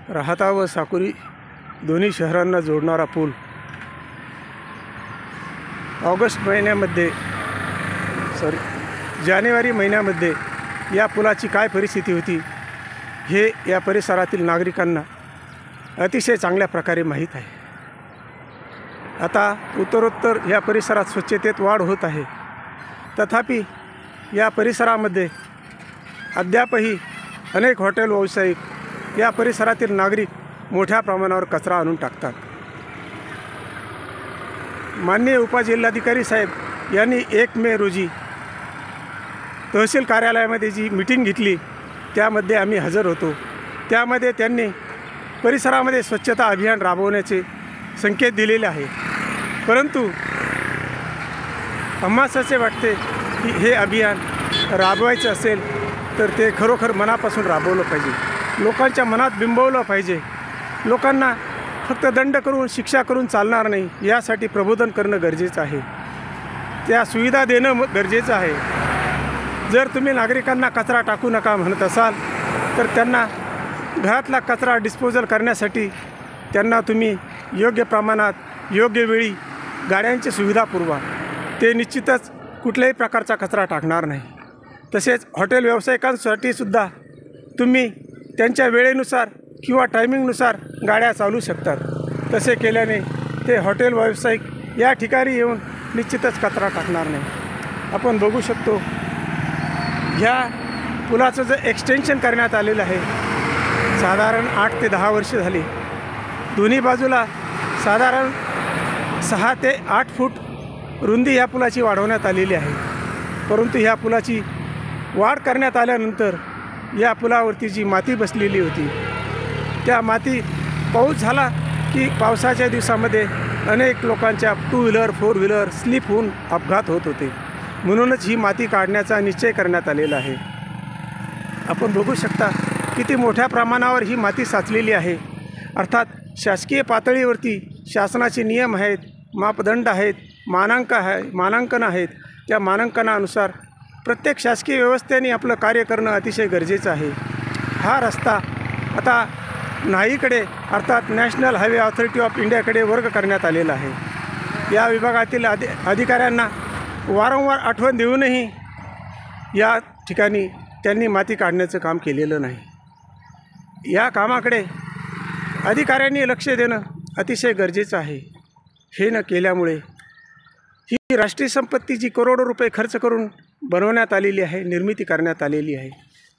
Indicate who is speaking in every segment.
Speaker 1: राहता व साकुरी दोन्ही शहरांना जोडणारा पूल जानेवारी महिन्यामध्ये या पुलाची काय परिस्थिती होती हे या परिसरातील नागरिकांना अतिशय चांगल्या प्रकारे माहीत आहे। आता उत्तरोत्तर या परिसरात स्वच्छतेत वाढ होत आहे, तथापि या परिसरामध्ये अद्यापही अनेक हॉटेल व्यावसायिक या परिसरातील नागरिक मोठ्या प्रमाणावर कचरा आणून टाकतात। माननीय उपजिल्हाधिकारी साहेब यांनी 1 मे रोजी तहसील कार्यालयामध्ये जी मीटिंग घेतली त्यामध्ये आम्ही हजर होतो। त्यामध्ये त्यांनी परिसरामध्ये स्वच्छता अभियान राबवण्याचे संकेत दिलेले आहे, परंतु आम्हाला असे वाटते की हे अभियान राबवायचं असेल तर ते खरोखर मनापासून राबवलं पाहिजे, लोकांच्या मनात बिंबवलं पाहिजे। लोकांना फक्त दंड करून शिक्षा करून चालणार नाही, यासाठी प्रबोधन करणं गरजेचं आहे, त्या सुविधा देणं गरजेचं आहे। जर तुम्ही नागरिकांना कचरा टाकू नका म्हणत असाल तर त्यांना घरातला कचरा डिस्पोजल करण्यासाठी त्यांना तुम्ही योग्य प्रमाणात योग्य वेळी गाड्यांची सुविधा पुरवा, ते निश्चितच कुठल्याही प्रकारचा कचरा टाकणार नाही। तसेच हॉटेल व्यावसायिकांसाठी सुद्धा तुम्ही त्यांच्या वेळेनुसार किंवा टायमिंगनुसार गाड्या चालू शकतात। तसे केल्याने ते हॉटेल व्यावसायिक या ठिकाणी येऊन निश्चितच कचरा टाकणार नाही। आपण बघू शकतो ह्या पुलाचं जे एक्सटेन्शन करण्यात आलेलं आहे साधारण 8 ते 10 वर्ष झाली। दोन्ही बाजूला साधारण 6 ते 8 फूट रुंदी या पुलाची वाढवण्यात आलेली आहे, परंतु ह्या पुलाची वाढ करण्यात आल्यानंतर या पुलावरती जी माती बसलेली होती त्या माती पाऊस झाला की पावसाच्या दिवसामध्ये अनेक लोकांच्या 2 व्हीलर 4 व्हीलर स्लिप होऊन अपघात होत होते, म्हणूनच ही माती काढण्याचा निश्चय करण्यात आलेला आहे। आपण बघू शकता किती मोठ्या प्रमाणावर ही माती साचलेली आहे। अर्थात शासकीय पातळीवरती शासनाचे नियम आहेत, मापदंड आहेत, मानांकन आहेत, त्या मानांकनानुसार प्रत्येक शासकीय व्यवस्थेने आपलं कार्य करणं अतिशय गरजेचं आहे। हा रस्ता आता नाहीकडे अर्थात नॅशनल हायवे ऑथॉरिटी ऑफ इंडियाकडे वर्ग करण्यात आलेला आहे। या विभागातील अधिकाऱ्यांना वारंवार आठवण देऊनही या ठिकाणी त्यांनी माती काढण्याचं काम केलेलं नाही। या कामाकडे अधिकाऱ्यांनी लक्ष देणं अतिशय गरजेचं आहे। हे न केल्यामुळे ही राष्ट्रीय संपत्ती जी करोडो रुपये खर्च करून बनवण्यात आलेली आहे, निर्मिती करण्यात आलेली आहे,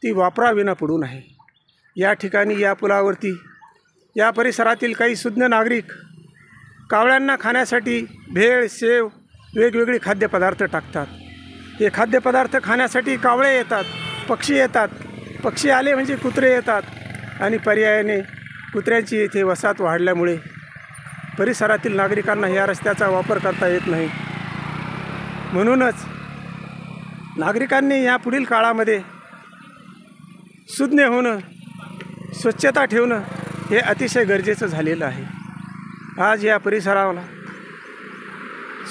Speaker 1: ती वापराविना पडून आहे। या ठिकाणी या पुलावरती या परिसरातील काही सुज्ञ नागरिक कावळ्यांना खाण्यासाठी भेळ सेव वेगवेगळे खाद्यपदार्थ टाकतात। हे खाद्यपदार्थ खाण्यासाठी कावळे येतात, पक्षी येतात, पक्षी आले म्हणजे कुत्रे येतात आणि पर्यायाने कुत्र्यांची येथे वसाहत वाढल्यामुळे परिसरातील नागरिकांना या रस्त्याचा वापर करता येत नाही। म्हणूनच नागरिकांनी या पुढील काळामध्ये सुज्ञ होणं, स्वच्छता ठेवणं हे अतिशय गरजेचं झालेलं आहे। आज या परिसराला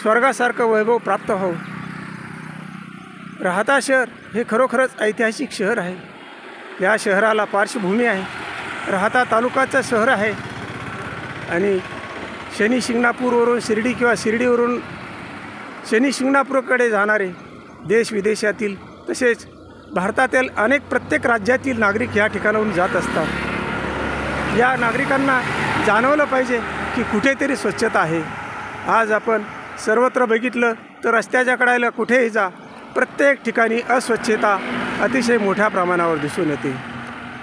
Speaker 1: स्वर्गासारखं वैभव प्राप्त व्हावं, राहता शहर हे खरोखरच ऐतिहासिक शहर आहे। या शहराला पार्श्वभूमी आहे, राहता तालुक्याचं शहर आहे आणि शनी शिंगणापूरवरून शिर्डी किंवा शिर्डीवरून शनी शिंगणापूरकडे जाणारे देश विदेशातील तसेच भारतातील प्रत्येक राज्यातील नागरिक या ठिकाणाहून जात असतात। या नागरिकांना जाणवलं पाहिजे की कुठेतरी स्वच्छता आहे। आज आपण सर्वत्र बघितलं तर रस्त्याच्या कडेला कुठेही जा, प्रत्येक ठिकाणी अस्वच्छता अतिशय मोठ्या प्रमाणावर दिसून येते।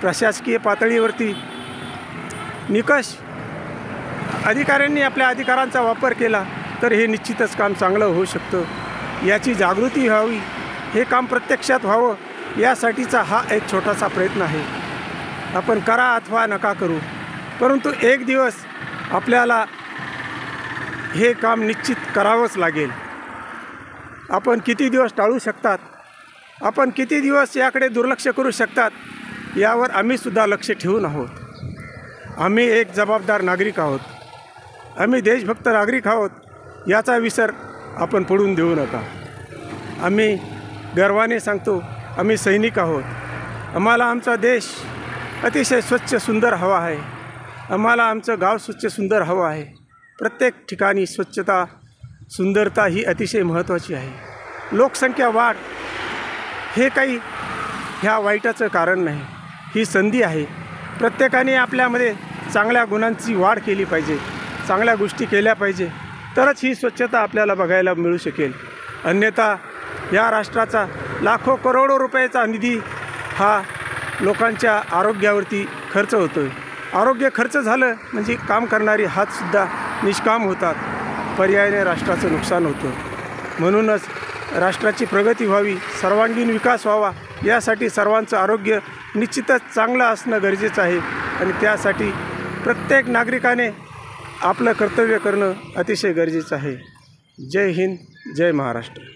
Speaker 1: प्रशासकीय पातळीवरती निकष अधिकाऱ्यांनी आपल्या अधिकारांचा वापर केला तर हे निश्चितच काम चांगलं होऊ शकतं। याची जागृती व्हावी, हे काम प्रत्यक्षात व्हावं यासाठीचा हा एक छोटासा प्रयत्न आहे। आपण करा अथवा नका करू, परंतु एक दिवस आपल्याला हे काम निश्चित करावंच लागेल। आपण किती दिवस टाळू शकतात, आपण किती दिवस याकडे दुर्लक्ष करू शकतात, यावर आम्हीसुद्धा लक्ष ठेवून आहोत। आम्ही एक जबाबदार नागरिक आहोत, आम्ही देशभक्त नागरिक आहोत, याचा विसर आपण पडून देऊ नका। आम्ही गर्वाने सांगतो आम्ही सैनिक आहोत, आम्हाला आमचा देश अतिशय स्वच्छ सुंदर हवा आहे। आम्हाला आमचं गाव स्वच्छ सुंदर हवं आहे. प्रत्येक ठिकाणी स्वच्छता सुंदरता ही अतिशय महत्त्वाची आहे. लोकसंख्या वाढ हे काही ह्या वाईटाचं कारण नाही, ही संधी आहे. प्रत्येकाने आपल्यामध्ये चांगल्या गुणांची वाढ केली पाहिजे, चांगल्या गोष्टी केल्या पाहिजे, तरच ही स्वच्छता आपल्याला बघायला मिळू शकेल. अन्यथा या राष्ट्राचा लाखो करोडो रुपयाचा निधी हा लोकांच्या आरोग्यावरती खर्च होतो आहे. आरोग्य खर्च झालं म्हणजे काम करणारे हातसुद्धा निष्काम होतात, पर्यायाने राष्ट्राचं नुकसान होतं. म्हणूनच राष्ट्राची प्रगती व्हावी, सर्वांगीण विकास व्हावा, यासाठी सर्वांचं आरोग्य निश्चितच चांगलं असणं गरजेचं आहे. आणि त्यासाठी प्रत्येक नागरिकाने आपलं कर्तव्य करणं अतिशय गरजेचं आहे. जय हिंद, जय महाराष्ट्र.